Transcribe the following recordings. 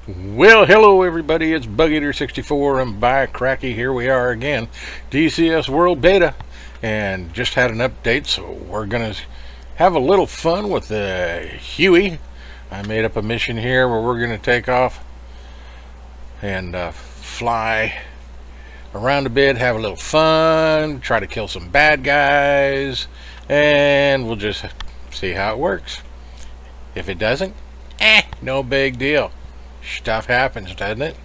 Well, hello everybody, it's BugEater64 and by Cracky, here we are again, DCS World Beta, and just had an update, so we're gonna have a little fun with the HUEY. I made up a mission here where we're gonna take off and fly around a bit, have a little fun, try to kill some bad guys, and we'll just see how it works. If it doesn't, no big deal. Stuff happens, doesn't it?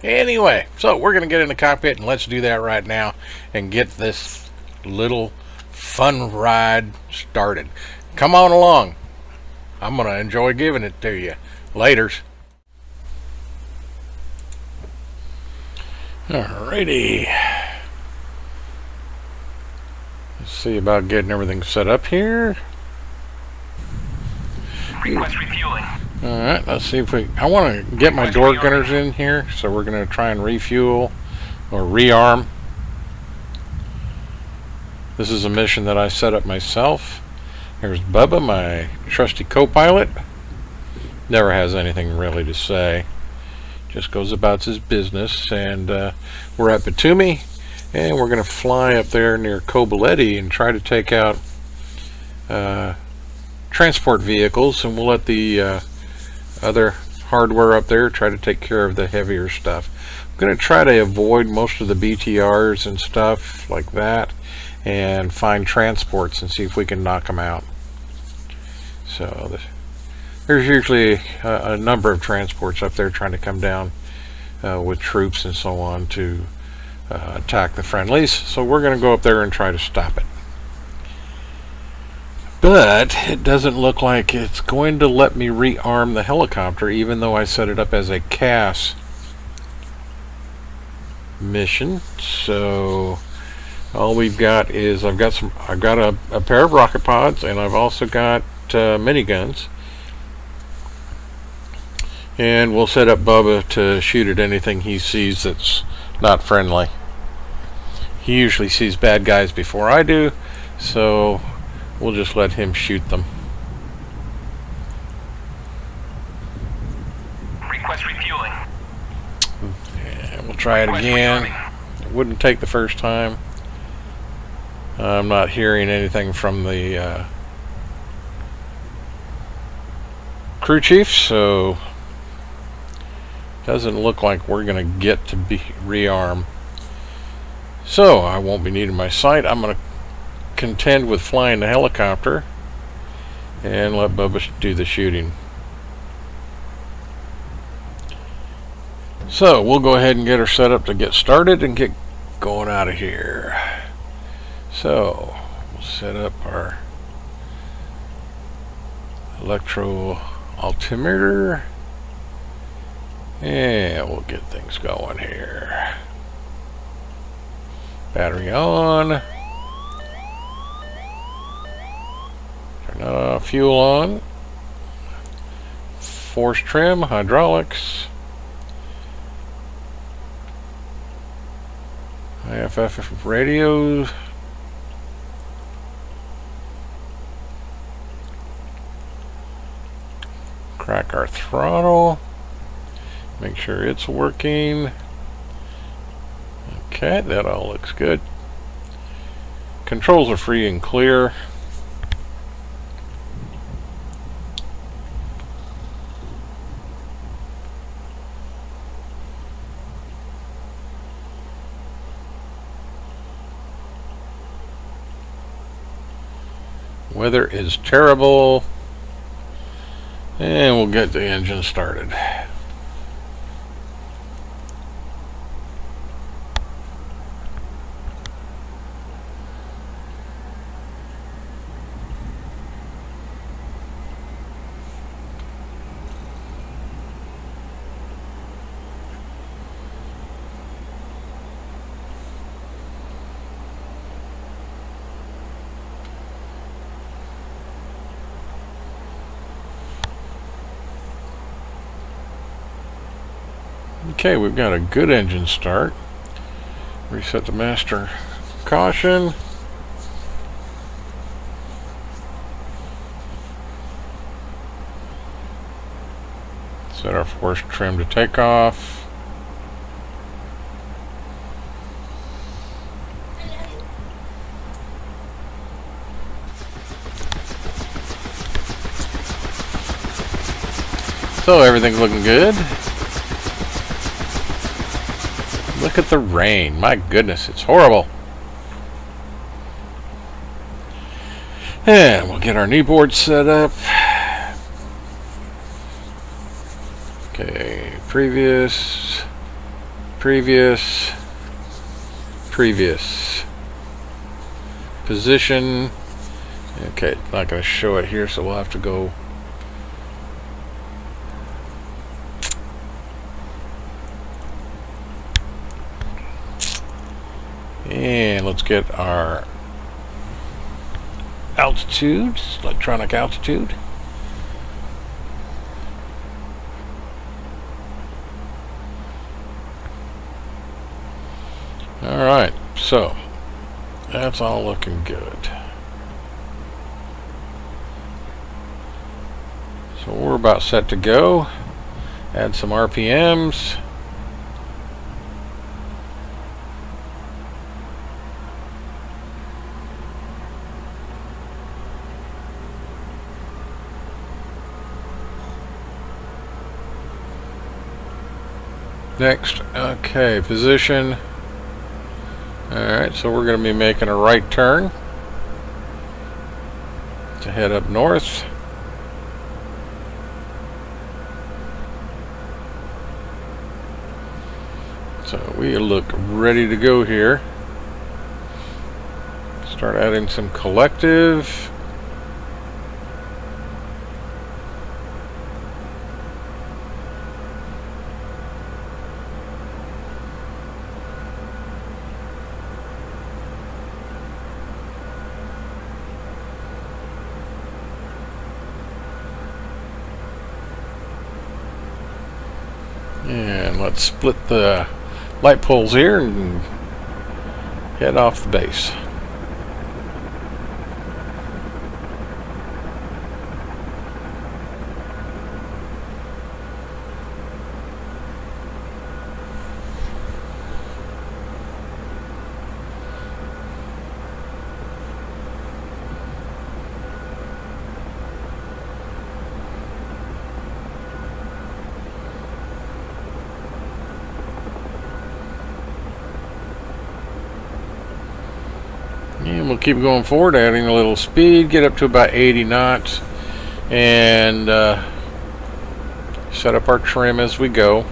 Anyway, so we're going to get in the cockpit and let's do that right now and get this little fun ride started. Come on along. I'm going to enjoy giving it to you. Laters. Alrighty. Let's see about getting everything set up here. Request refueling. Alright, let's see if I want to get my door gunners in here, so we're going to try and refuel or rearm. This is a mission that I set up myself. Here's Bubba, my trusty co-pilot. Never has anything really to say. Just goes about his business, and we're at Batumi, and we're going to fly up there near Kobuleti and try to take out transport vehicles, and we'll let the other hardware up there try to take care of the heavier stuff. I'm going to try to avoid most of the BTRs and stuff like that and find transports and see if we can knock them out. So there's usually a number of transports up there trying to come down with troops and so on to attack the friendlies, so we're going to go up there and try to stop it. But it doesn't look like it's going to let me rearm the helicopter, even though I set it up as a CAS mission. So all we've got is I've got a pair of rocket pods, and I've also got miniguns. And we'll set up Bubba to shoot at anything he sees that's not friendly. He usually sees bad guys before I do, so we'll just let him shoot them. Request refueling. Yeah, we'll try it again. It wouldn't take the first time. I'm not hearing anything from the crew chief, so doesn't look like we're gonna get to be rearm. So I won't be needing my sight. I'm gonna contend with flying the helicopter and let Bubba do the shooting. So we'll go ahead and get her set up to get started and get going out of here. So we'll set up our electro altimeter and we'll get things going here. Battery on. Fuel on, force trim, hydraulics, IFF radios, crack our throttle, make sure it's working. Okay, that all looks good. Controls are free and clear. Weather is terrible, and we'll get the engine started. Okay, we've got a good engine start. Reset the master caution. Set our Force trim to takeoff. So everything's looking good. Look at the rain. My goodness, it's horrible. And we'll get our knee board set up. Okay, previous. Position. Okay, it's not going to show it here, so we'll have to go. And let's get our altitude, electronic altitude. Alright, so that's all looking good. So we're about set to go. Add some RPMs. Next, okay, position. Alright, so we're going to be making a right turn to head up north. So we look ready to go here. Start adding some collective. And let's split the light poles here and head off the base. And we'll keep going forward, adding a little speed, get up to about 80 knots, and set up our trim as we go.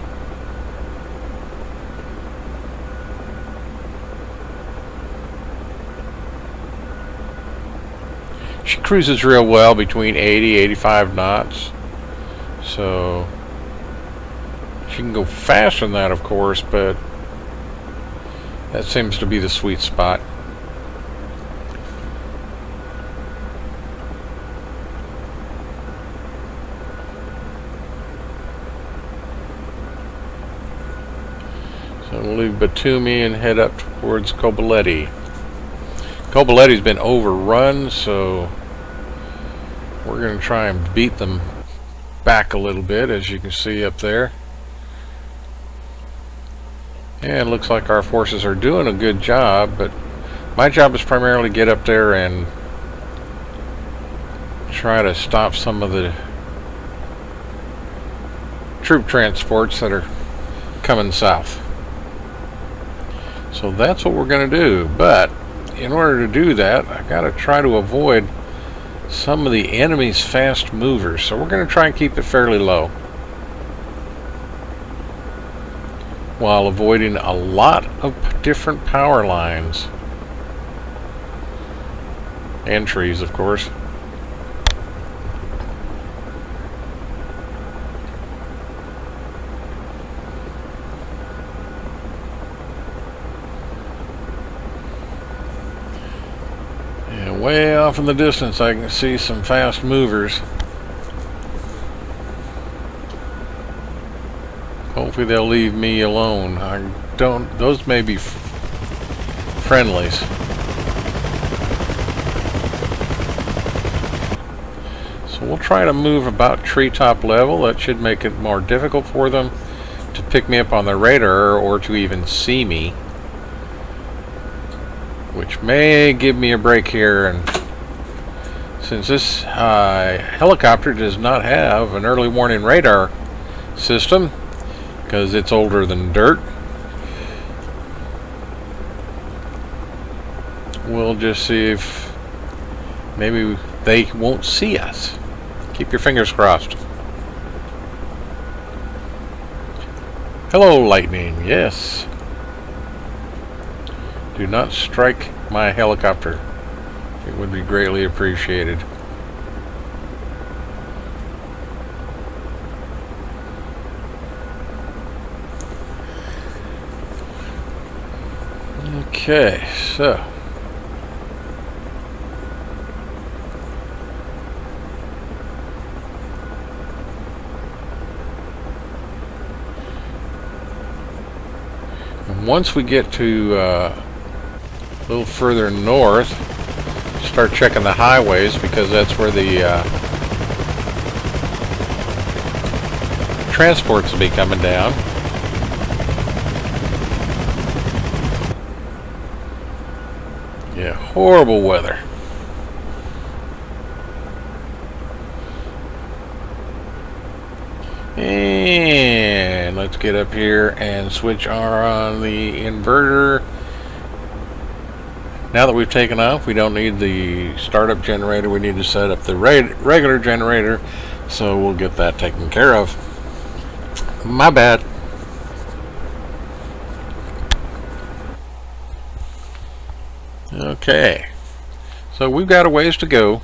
She cruises real well between 80-85 knots, so she can go faster than that, of course, but that seems to be the sweet spot. So we'll leave Batumi and head up towards Cobaleti. Cobaleti's been overrun, so we're going to try and beat them back a little bit, as you can see up there. And it looks like our forces are doing a good job, but my job is primarily get up there and try to stop some of the troop transports that are coming south. So that's what we're going to do, but in order to do that, I've got to try to avoid some of the enemy's fast movers. So we're going to try and keep it fairly low, while avoiding a lot of different power lines and trees, of course. And way off in the distance I can see some fast movers. Hopefully they'll leave me alone. Those may be friendlies. So we'll try to move about treetop level. That should make it more difficult for them to pick me up on the radar or to even see me, which may give me a break here. And since this helicopter does not have an early warning radar system because it's older than dirt, we'll just see if maybe they won't see us. Keep your fingers crossed. Hello, lightning. Yes. Do not strike my helicopter. It would be greatly appreciated. Okay, so once we get to a little further north, start checking the highways, because that's where the transports will be coming down. Yeah, horrible weather. And let's get up here and switch on the inverter. Now that we've taken off, we don't need the startup generator. We need to set up the regular generator, so we'll get that taken care of. My bad. Okay, so we've got a ways to go.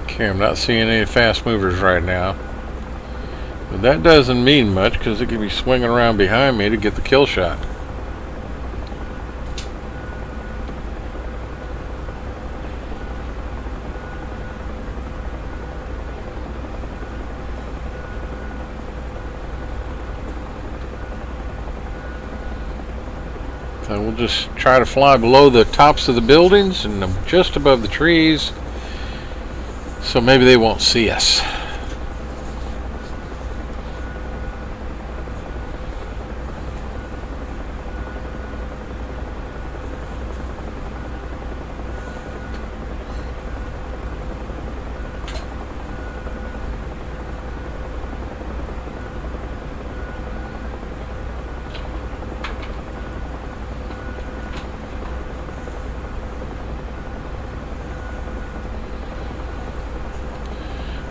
Okay, I'm not seeing any fast movers right now, but that doesn't mean much because it could be swinging around behind me to get the kill shot. So we'll just try to fly below the tops of the buildings and just above the trees, so maybe they won't see us.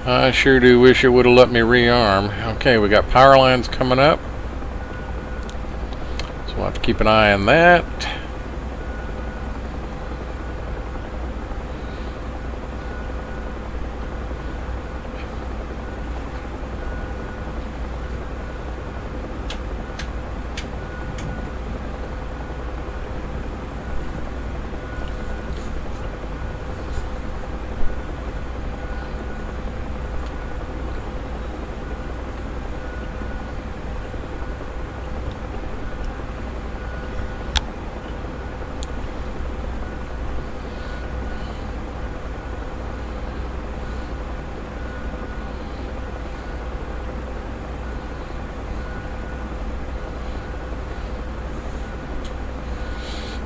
I sure do wish it would have let me rearm. Okay, we got power lines coming up, so we'll have to keep an eye on that.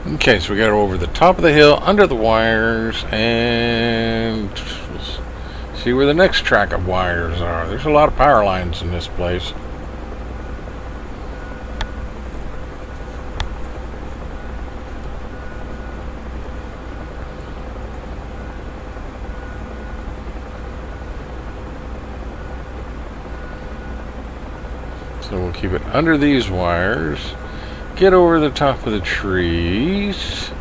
Okay, so we got over the top of the hill, under the wires, and see where the next track of wires are. There's a lot of power lines in this place. So we'll keep it under these wires. Get over the top of the trees.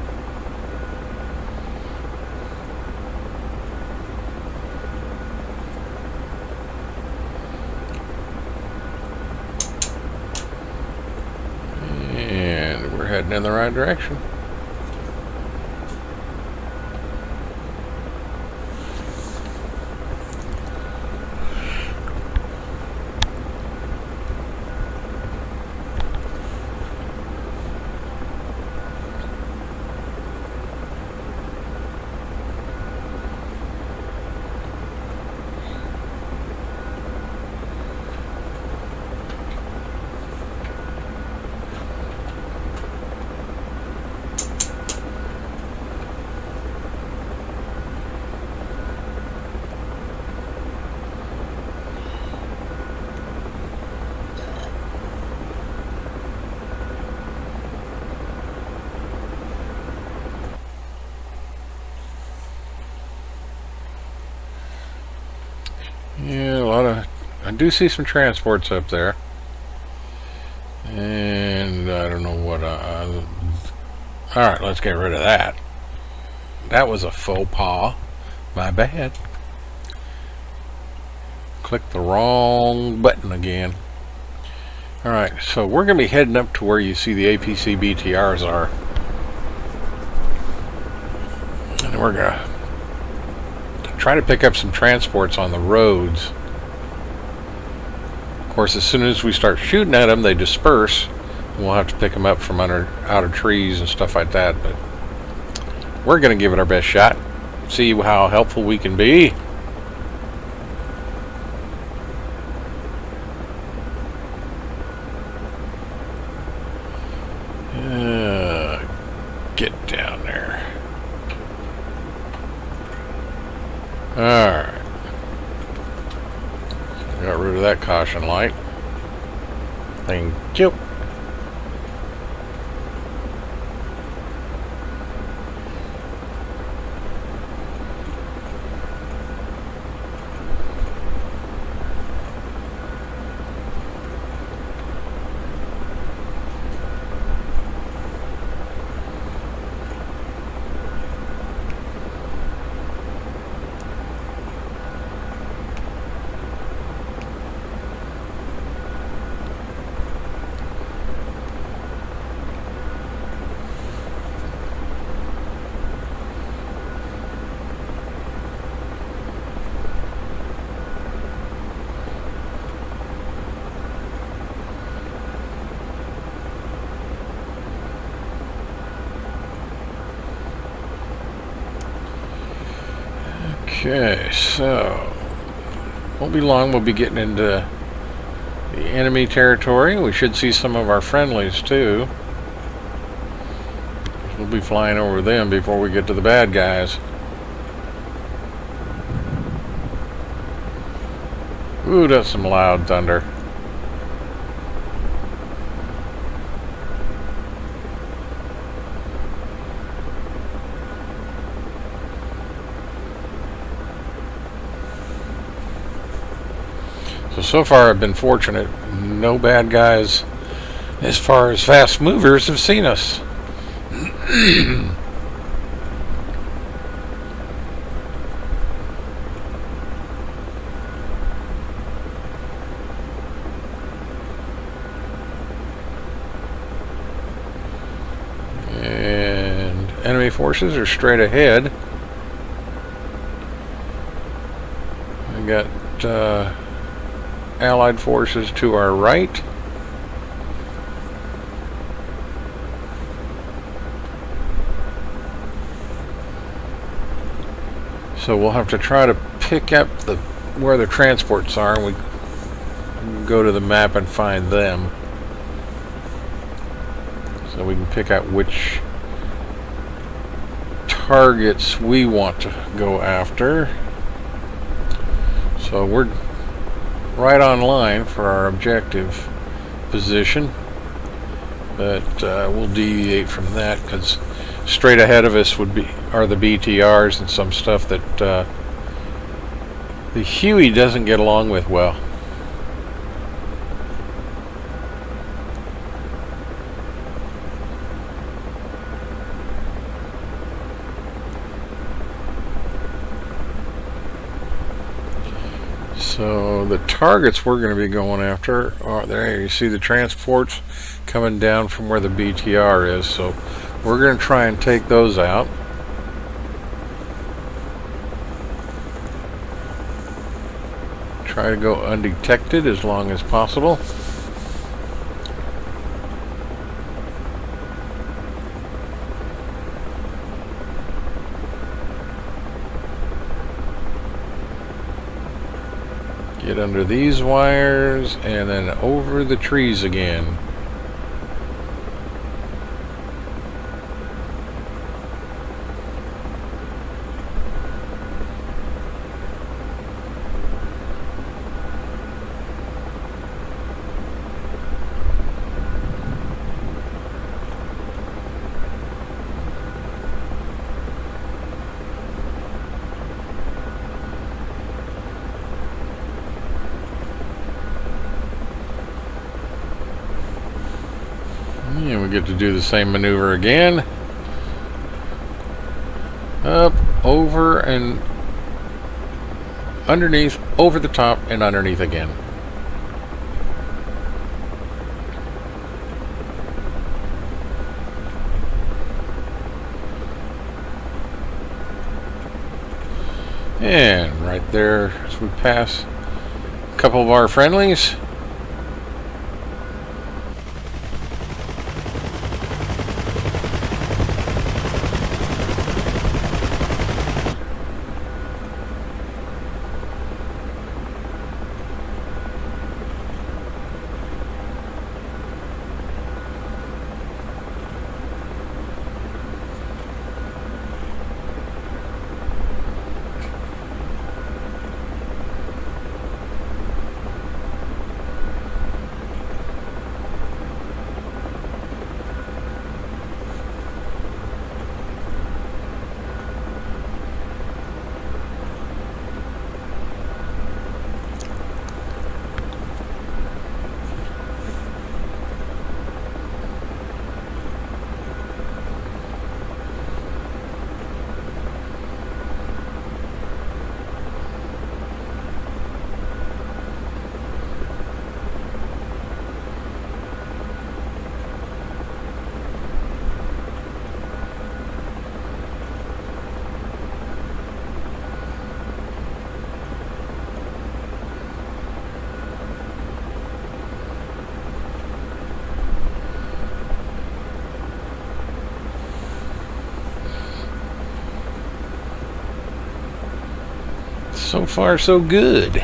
heading in the right direction. Yeah, I do see some transports up there. And I don't know what alright, let's get rid of that. That was a faux pas. My bad. Click the wrong button again. Alright, so we're going to be heading up to where you see the APC BTRs are. And we're going to try to pick up some transports on the roads. Of course, as soon as we start shooting at them, they disperse. We'll have to pick them up from out of trees and stuff like that. But we're going to give it our best shot. See how helpful we can be. Get down there. Alright. Got rid of that caution light. Thank you. Okay, so won't be long. We'll be getting into the enemy territory. We should see some of our friendlies too. We'll be flying over them before we get to the bad guys. Ooh, that's some loud thunder. So far I've been fortunate. No bad guys as far as fast movers have seen us. And enemy forces are straight ahead. I got Allied forces to our right. So we'll have to try to pick up where the transports are, and we can go to the map and find them. So we can pick out which targets we want to go after. So we're right on line for our objective position, but we'll deviate from that because straight ahead of us are the BTRs and some stuff that the HUEY doesn't get along with well. So the targets we're going to be going after are there. You see the transports coming down from where the BTR is. So we're going to try and take those out. Try to go undetected as long as possible. Get under these wires and then over the trees again. And we get to do the same maneuver again. Up, over, and underneath, over the top, and underneath again. And right there, as we pass a couple of our friendlies. So far, so good.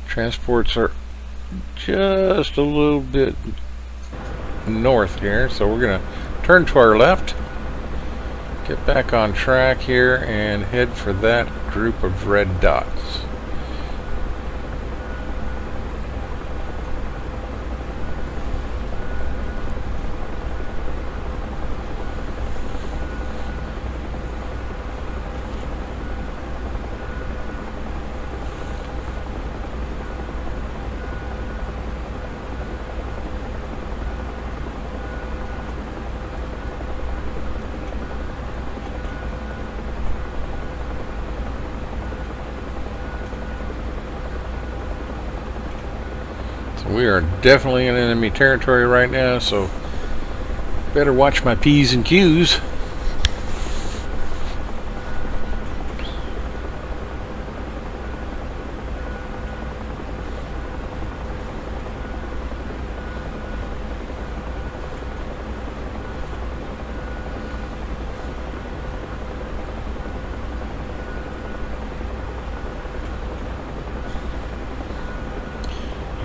Transports are just a little bit north here, so we're going to turn to our left, get back on track here, and head for that group of red dots. We are definitely in enemy territory right now, so better watch my P's and Q's.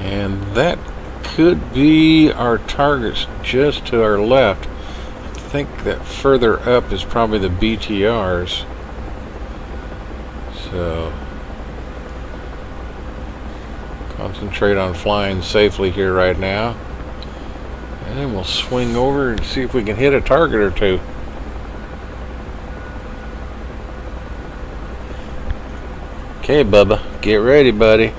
And that could be our targets just to our left. I think that further up is probably the BTRs. So concentrate on flying safely here right now. And then we'll swing over and see if we can hit a target or two. Okay, Bubba, get ready, buddy.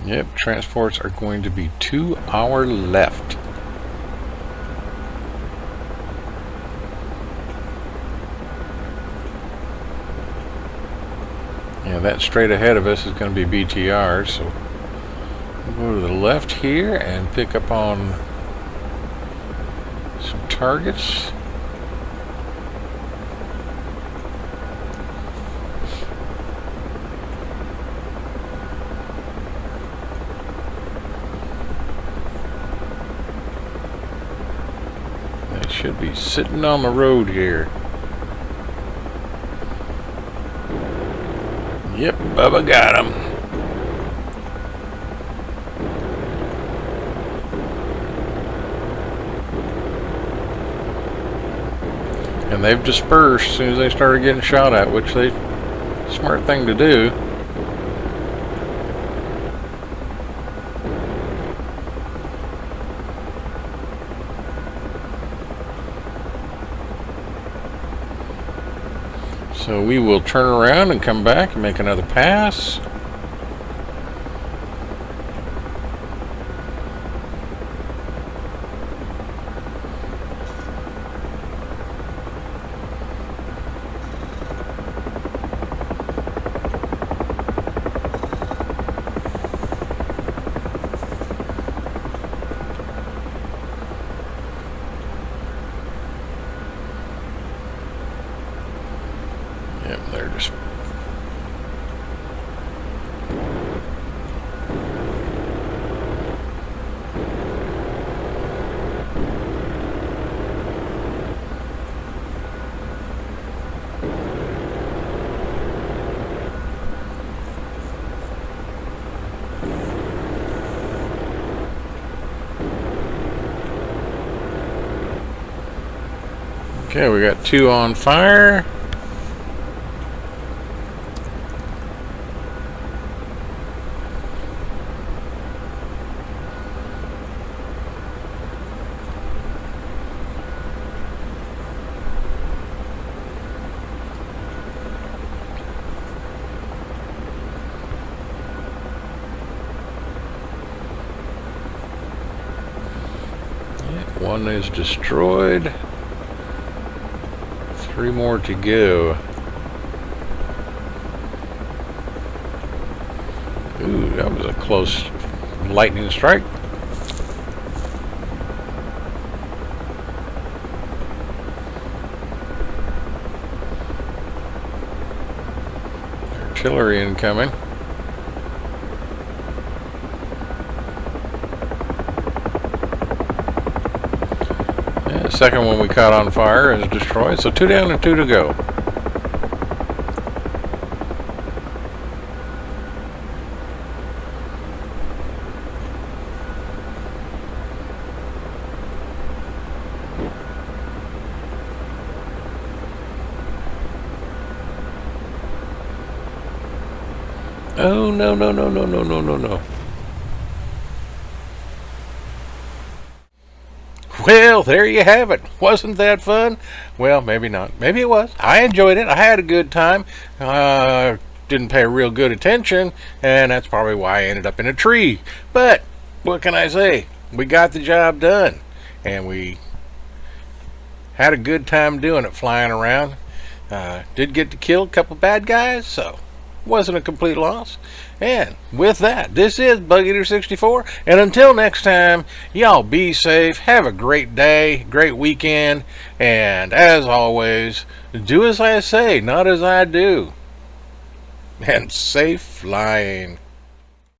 Yep, transports are going to be 2 hours left. Yeah, that straight ahead of us is going to be BTR, so we'll go to the left here and pick up on some targets. Should be sitting on the road here. Yep, Bubba got him. And they've dispersed as soon as they started getting shot at, which they smart thing to do. So we will turn around and come back and make another pass. Yep, they're just... Okay, we got 2 on fire. One is destroyed. 3 more to go. Ooh, that was a close lightning strike. Artillery incoming. The second one we caught on fire is destroyed, so 2 down and 2 to go. Oh, no, no, no, no, no, no, no, no. Well, there you have it. Wasn't that fun? Well, maybe not. Maybe it was. I enjoyed it. I had a good time. Didn't pay real good attention, and that's probably why I ended up in a tree. But what can I say? We got the job done, and we had a good time doing it, flying around. Did get to kill a couple bad guys, so wasn't a complete loss. And with that, this is Bug-Eater64, and until next time, y'all be safe, have a great day, great weekend, and as always, do as I say, not as I do, and safe flying.